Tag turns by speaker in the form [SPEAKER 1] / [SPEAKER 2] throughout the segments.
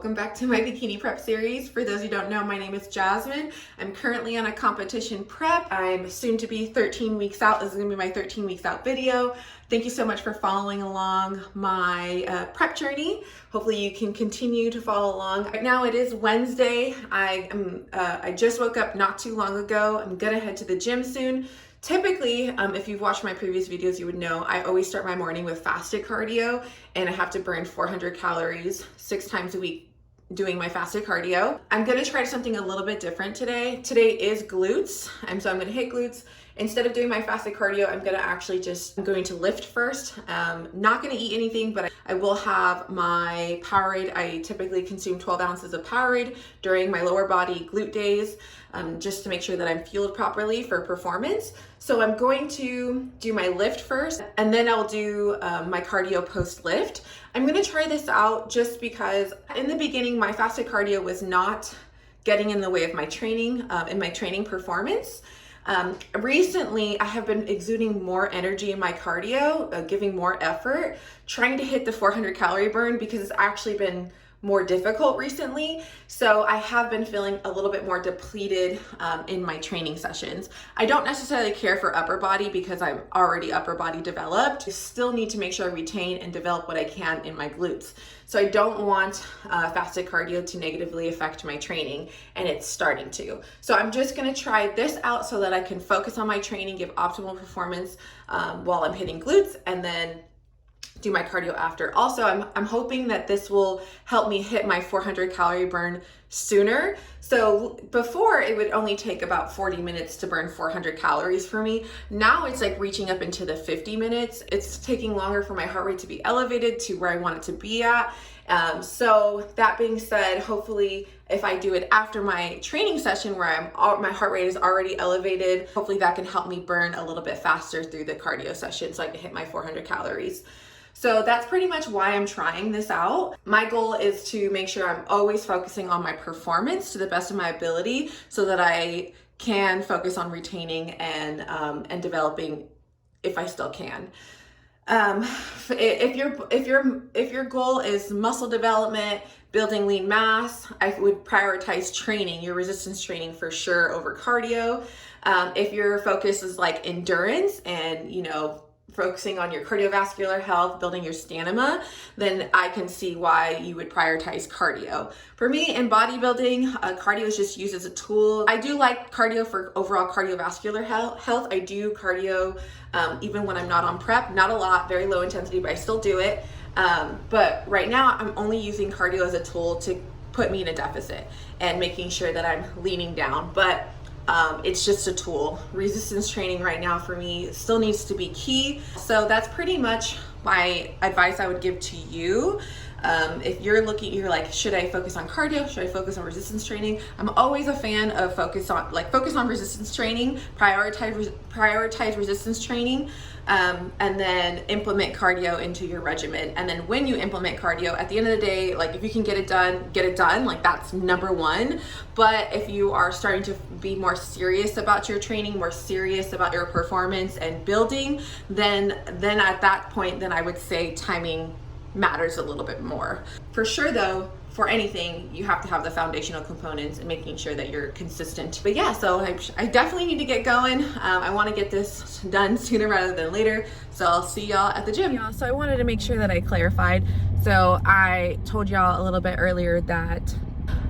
[SPEAKER 1] Welcome back to my bikini prep series. For those who don't know, my name is Jasmine. I'm currently on a competition prep. I'm soon to be 13 weeks out. This is gonna be my 13 weeks out video. Thank you so much for following along my prep journey. Hopefully you can continue to follow along. Right now it is Wednesday. I just woke up not too long ago. I'm gonna head to the gym soon. Typically, if you've watched my previous videos, you would know I always start my morning with fasted cardio, and I have to burn 400 calories 6 times a week doing my fasted cardio. I'm gonna try something a little bit different today. Today is glutes, and so I'm gonna hit glutes. Instead of doing my fasted cardio, I'm going to lift first. Not gonna eat anything, but I will have my Powerade. I typically consume 12 ounces of Powerade during my lower body glute days, just to make sure that I'm fueled properly for performance. So I'm going to do my lift first, and then I'll do my cardio post lift. I'm gonna try this out just because in the beginning, my fasted cardio was not getting in the way of my training, in my training performance. Recently, I have been exuding more energy in my cardio, giving more effort, trying to hit the 400 calorie burn because it's actually been more difficult recently. So I have been feeling a little bit more depleted in my training sessions. I don't necessarily care for upper body because I'm already upper body developed. I still need to make sure I retain and develop what I can in my glutes. So I don't want fasted cardio to negatively affect my training, and it's starting to. So I'm just gonna try this out so that I can focus on my training, give optimal performance while I'm hitting glutes, and then do my cardio after. Also, I'm hoping that this will help me hit my 400 calorie burn sooner. So before it would only take about 40 minutes to burn 400 calories for me. Now it's like reaching up into the 50 minutes. It's taking longer for my heart rate to be elevated to where I want it to be at. So that being said, hopefully if I do it after my training session where my heart rate is already elevated, hopefully that can help me burn a little bit faster through the cardio session so I can hit my 400 calories. So that's pretty much why I'm trying this out. My goal is to make sure I'm always focusing on my performance to the best of my ability so that I can focus on retaining and developing if I still can. If your goal is muscle development, building lean mass, I would prioritize training, your resistance training for sure over cardio. If your focus is like endurance and, focusing on your cardiovascular health, building your stamina, then I can see why you would prioritize cardio. For me, in bodybuilding, cardio is just used as a tool. I do like cardio for overall cardiovascular health. I do cardio even when I'm not on prep, not a lot, very low intensity, but I still do it. But right now, I'm only using cardio as a tool to put me in a deficit and making sure that I'm leaning down. But it's just a tool. Resistance training right now for me still needs to be key. So that's pretty much my advice I would give to you. If you're like, should I focus on cardio? Should I focus on resistance training? I'm always a fan of focus on resistance training, prioritize resistance training, and then implement cardio into your regimen. And then when you implement cardio, at the end of the day, like if you can get it done, like that's number one. But if you are starting to be more serious about your training, more serious about your performance and building, then at that point, then I would say timing matters a little bit more. For sure though, for anything, you have to have the foundational components and making sure that you're consistent. But yeah, so I definitely need to get going. I want to get this done sooner rather than later. So I'll see y'all at the gym. Yeah, so I wanted to make sure that I clarified. So I told y'all a little bit earlier that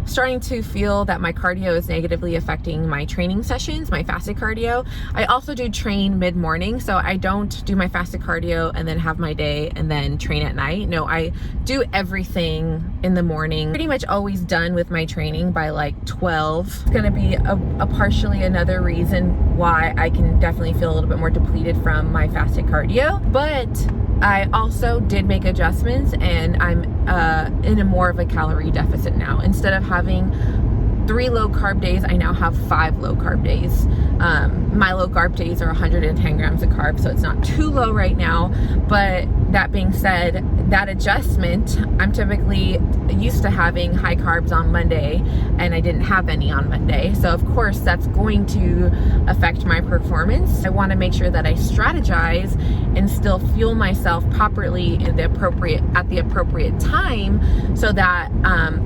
[SPEAKER 1] starting to feel that my cardio is negatively affecting my training sessions, my fasted cardio. I also do train mid-morning, so I don't do my fasted cardio and then have my day and then train at night. No, I do everything in the morning. Pretty much always done with my training by like 12. It's gonna be a partially another reason why I can definitely feel a little bit more depleted from my fasted cardio. But I also did make adjustments, and I'm in a more of a calorie deficit now. Instead of having 3 low carb days, I now have 5 low carb days. My low carb days are 110 grams of carbs, so it's not too low right now. But that being said, that adjustment, I'm typically used to having high carbs on Monday, and I didn't have any on Monday. So of course that's going to affect my performance. I want to make sure that I strategize
[SPEAKER 2] and still fuel myself properly at the appropriate time, so that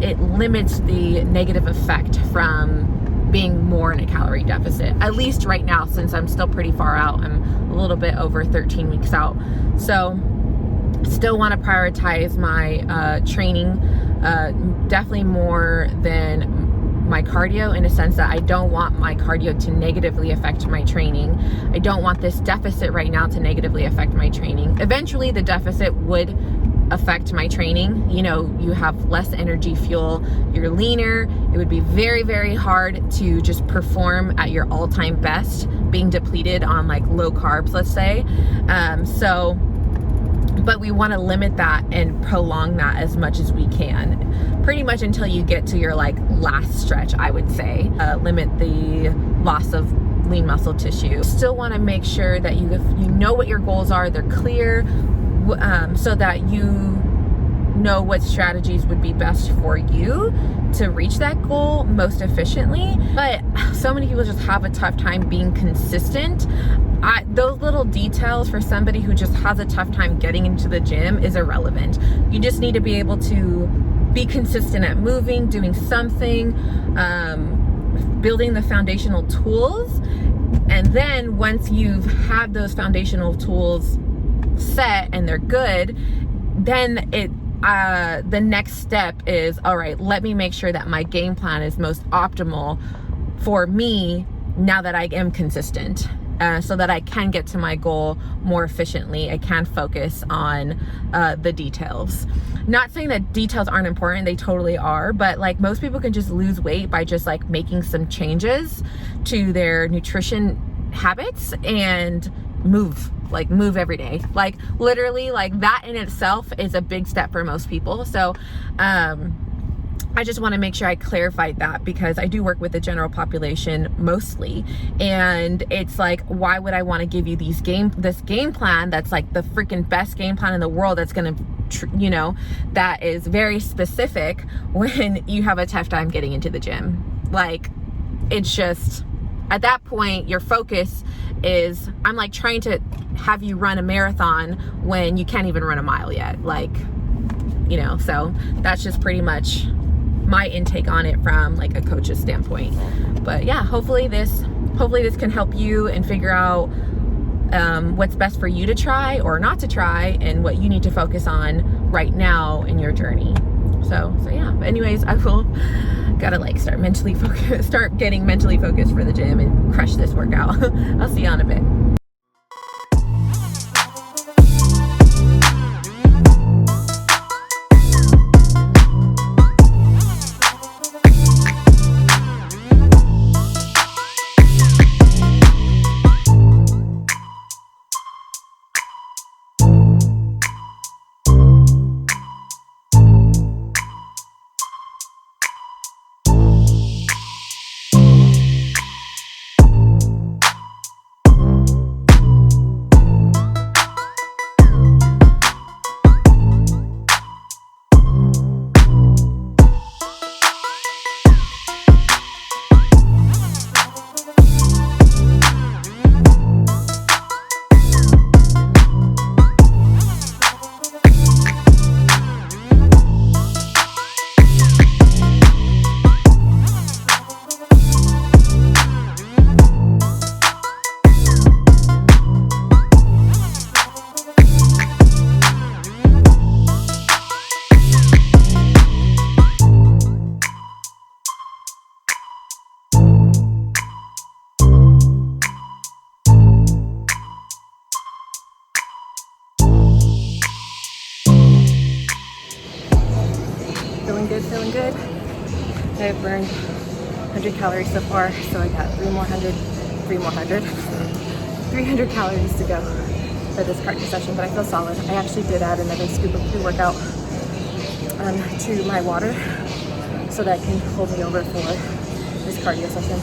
[SPEAKER 2] it limits the negative effect from being more in a calorie deficit, at least right now, since I'm still pretty far out. I'm a little bit over 13 weeks out. So still want to prioritize my training, definitely more than my cardio, in a sense that I don't want my cardio to negatively affect my training. I don't want this deficit right now to negatively affect my training. Eventually the deficit would affect my training. You know, you have less energy fuel, you're leaner. It would be very, very hard to just perform at your all-time best being depleted on like low carbs, let's say. But we want to limit that and prolong that as much as we can, pretty much until you get to your like last stretch, I would say. Limit the loss of lean muscle tissue. Still want to make sure that you know what your goals are, they're clear, so that you know what strategies would be best for you to reach that goal most efficiently. But so many people just have a tough time being consistent. Those little details for somebody who just has a tough time getting into the gym is irrelevant. You just need to be able to be consistent at moving, doing something, building the foundational tools. And then once you've had those foundational tools set and they're good, then the next step is, all right, let me make sure that my game plan is most optimal for me now that I am consistent, so that I can get to my goal more efficiently. I can focus on the details. Not saying that details aren't important, they totally are, but like most people can just lose weight by just like making some changes to their nutrition habits and move every day. Like literally, like that in itself is a big step for most people. So I just want to make sure I clarified that, because I do work with the general population mostly, and it's like, why would I want to give you this game plan that's like the freaking best game plan in the world, that's gonna that is very specific, when you have a tough time getting into the gym? Like, it's just, at that point your focus is, I'm like trying to have you run a marathon when you can't even run a mile yet. Like, so that's just pretty much my intake on it from like a coach's standpoint. But yeah, hopefully this can help you and figure out what's best for you to try or not to try, and what you need to focus on right now in your journey. So yeah, but anyways, I will gotta like start getting mentally focused for the gym and crush this workout. I'll see you on a bit. Feeling good. I've burned 100 calories so far, so I got 300 calories to go for this cardio session, but I feel solid. I actually did add another scoop of pre-workout to my water, so that can hold me over for this cardio session.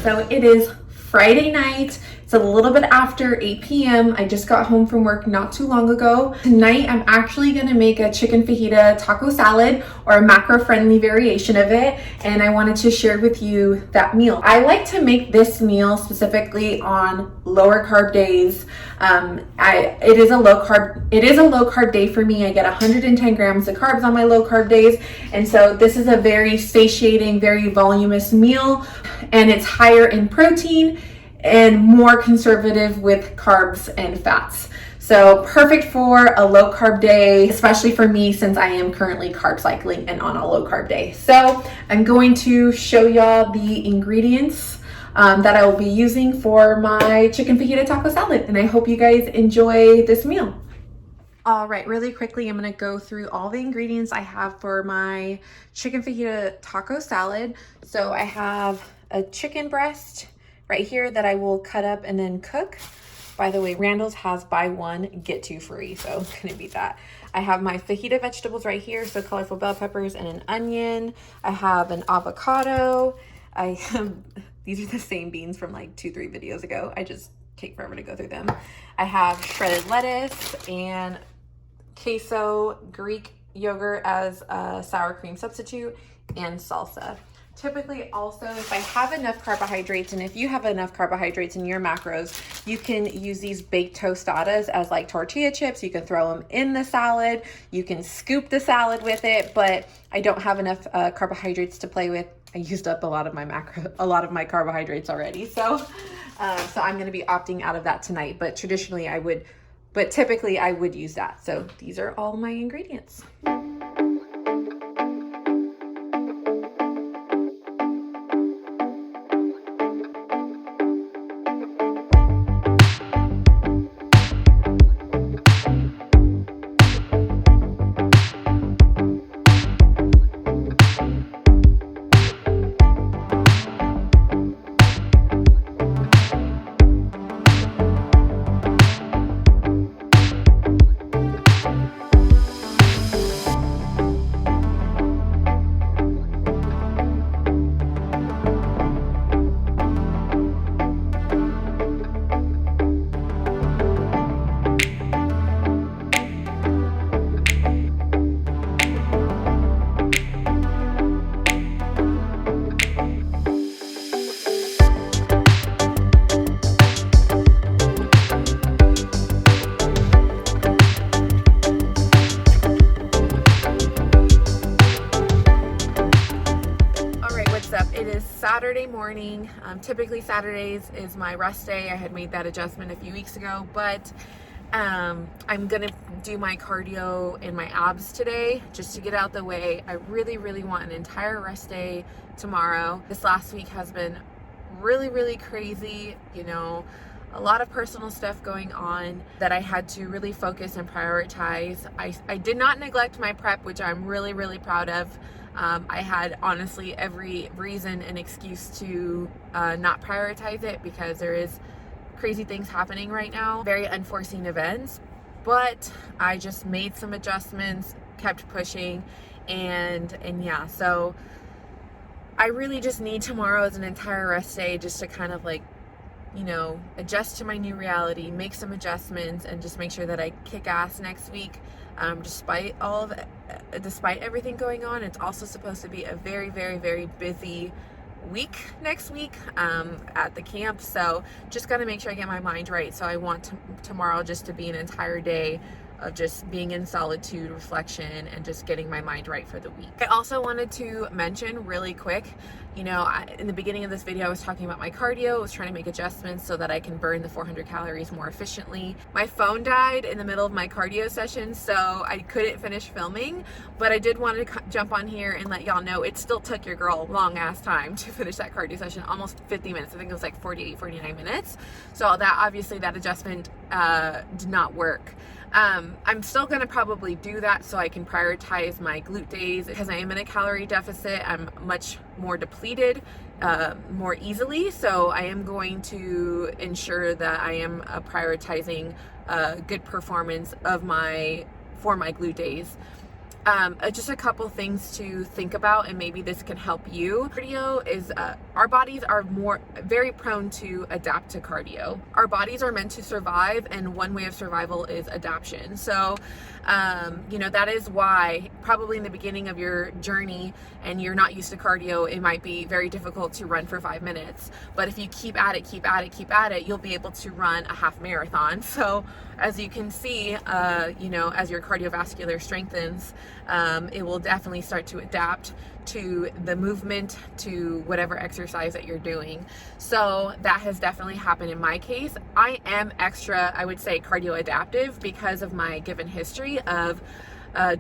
[SPEAKER 2] So it is Friday night.
[SPEAKER 1] It's a little bit after 8 p.m. I just got home from work not too long ago. Tonight, I'm actually gonna make a chicken fajita taco salad, or a macro-friendly variation of it, and I wanted to share with you that meal. I like to make this meal specifically on lower carb days. It is a low carb day for me. I get 110 grams of carbs on my low carb days, and so this is a very satiating, very voluminous meal, and it's higher in protein and more conservative with carbs and fats. So perfect for a low carb day, especially for me since I am currently carb cycling and on a low carb day. So I'm going to show y'all the ingredients that I will be using for my chicken fajita taco salad, and I hope you guys enjoy this meal. All right, really quickly, I'm gonna go through all the ingredients I have for my chicken fajita taco salad. So I have a chicken breast right here that I will cut up and then cook. By the way, Randall's has buy one, get two free, so couldn't beat that. I have my fajita vegetables right here, so colorful bell peppers and an onion. I have an avocado. These are the same beans from like 2-3 videos ago. I just take forever to go through them. I have shredded lettuce and queso, Greek yogurt as a sour cream substitute, and salsa. Typically also, if I have enough carbohydrates, and if you have enough carbohydrates in your macros, you can use these baked tostadas as like tortilla chips. You can throw them in the salad. You can scoop the salad with it, but I don't have enough carbohydrates to play with. I used up a lot of my carbohydrates already. So I'm going to be opting out of that tonight, but typically I would use that. So these are all my ingredients. Saturday morning. Typically Saturdays is my rest day. I had made that adjustment a few weeks ago, but I'm gonna do my cardio and my abs today just to get out the way. I really want an entire rest day tomorrow. This last week has been really crazy, you know, a lot of personal stuff going on that I had to really focus and prioritize. I did not neglect my prep, which I'm really proud of. I had honestly every reason and excuse to not prioritize it because there is crazy things happening right now, very unforeseen events, but I just made some adjustments, kept pushing, and yeah, so I really just need tomorrow as an entire rest day just to kind of like, you know, adjust to my new reality, make some adjustments, and just make sure that I kick ass next week. Despite everything going on, it's also supposed to be a very busy week next week at the camp. So just got to make sure I get my mind right. So I want tomorrow just to be an entire day of just being in solitude, reflection, and just getting my mind right for the week. I also wanted to mention really quick, you know, in the beginning of this video, I was talking about my cardio. I was trying to make adjustments so that I can burn the 400 calories more efficiently. My phone died in the middle of my cardio session, so I couldn't finish filming, but I did want to jump on here and let y'all know it still took your girl a long ass time to finish that cardio session, almost 50 minutes. I think it was like 49 minutes. So that adjustment did not work. I'm still going to probably do that so I can prioritize my glute days because I am in a calorie deficit. I'm much more depleted more easily, so I am going to ensure that I am prioritizing good performance for my glute days. Just a couple things to think about, and maybe this can help you. Cardio is
[SPEAKER 2] our bodies are very prone to adapt to cardio. Our bodies are meant to survive, and one way of survival is adaptation. So, you know, that is why probably in the beginning of your journey and you're not used to cardio, it might be very difficult to run for 5 minutes. But if you keep at it, you'll be able to run a half marathon. So as you can see, you know, as your cardiovascular strengthens, it will definitely start to adapt to the movement, to whatever exercise that you're doing. So that has definitely happened in my case. I am extra, I would say, cardio adaptive because of my given history of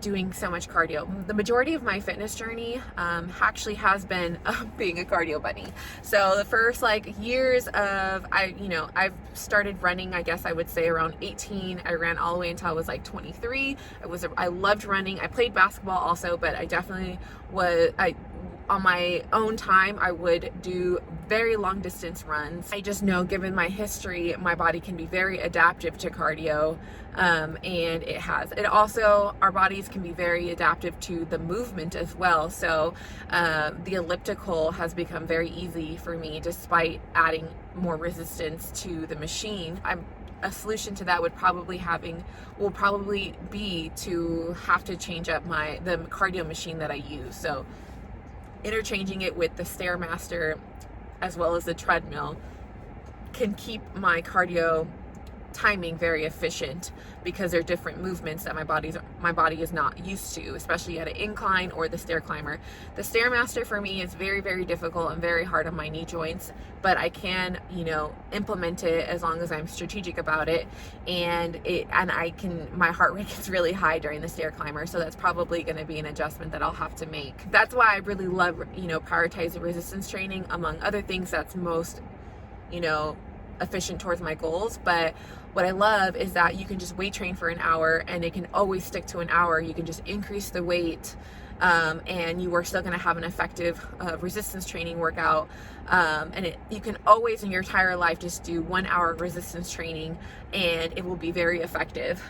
[SPEAKER 2] doing so much cardio. The majority of my fitness journey actually has been being a cardio bunny. So the first like years of, I've started running, I guess I would say around 18. I ran all the way until I was like 23. I loved running. I played basketball also, but I definitely on my own time, I would do very long distance runs. I just know, given my history, my body can be very adaptive to cardio, and it also, our bodies can be very adaptive to the movement as well. So the elliptical has become very easy for me despite adding more resistance to the machine. A solution to that will probably be to have to change up the cardio machine that I use. So interchanging it with the Stairmaster as well as the treadmill can keep my cardio timing very efficient, because they're different movements that my body is not used to, especially at an incline or the stair climber. The Stairmaster for me is very, very difficult and very hard on my knee joints, but I can, you know, implement it as long as I'm strategic about it, and my heart rate gets really high during the stair climber, so that's probably going to be an adjustment that I'll have to make. That's why I really love, you know, prioritizing resistance training among other things that's most, you know, efficient towards my goals. But what I love is that you can just weight train for an hour and it can always stick to an hour. You can just increase the weight, and you are still going to have an effective resistance training workout. And you can always in your entire life just do 1 hour resistance training and it will be very effective.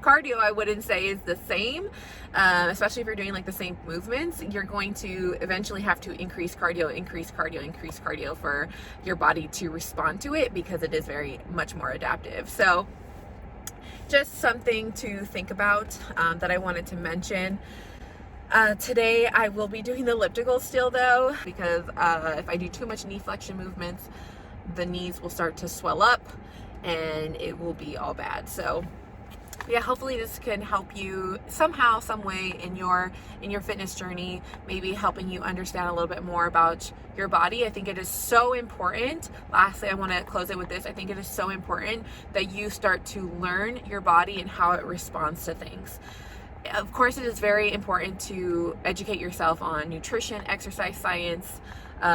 [SPEAKER 2] Cardio, I wouldn't say is the same, especially if you're doing like the same movements. You're going to eventually have to increase cardio for your body to respond to it, because it is very much more adaptive. So just something to think about that I wanted to mention. Today I will be doing the elliptical still though, because if I do too much knee flexion movements, the knees will start to swell up and it will be all bad. So yeah, hopefully this can help you somehow, some way in your fitness journey, maybe helping you understand a little bit more about your body. I think it is so important. Lastly, I want to close it with this. I think it is so important that you start to learn your body and how it responds to things. Of course, it is very important to educate yourself on nutrition, exercise science,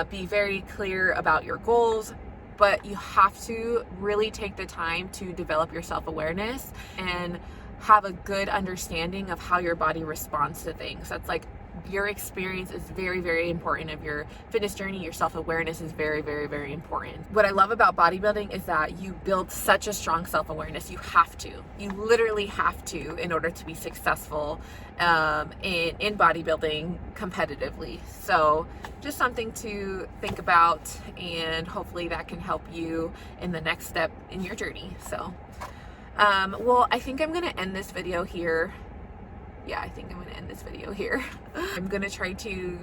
[SPEAKER 2] be very clear about your goals, but you have to really take the time to develop your self-awareness and have a good understanding of how your body responds to things. That's like, your experience is very, very important of your fitness journey. Your self-awareness is very, very, very important. What I love about bodybuilding is that you build such a strong self-awareness. You literally have to, in order to be successful in bodybuilding competitively. So just something to think about, and hopefully that can help you in the next step in your journey. So well, I think I'm gonna end this video here. Yeah, I think I'm gonna end this video here. I'm gonna try to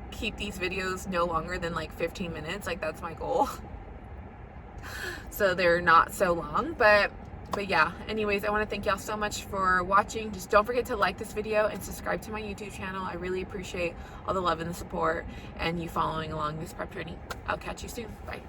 [SPEAKER 2] keep these videos no longer than like 15 minutes. Like, that's my goal. So they're not so long, but yeah, anyways, I want to thank y'all so much for watching. Just don't forget to like this video and subscribe to my YouTube channel. I really appreciate all the love and the support and you following along this prep journey. I'll catch you soon. Bye.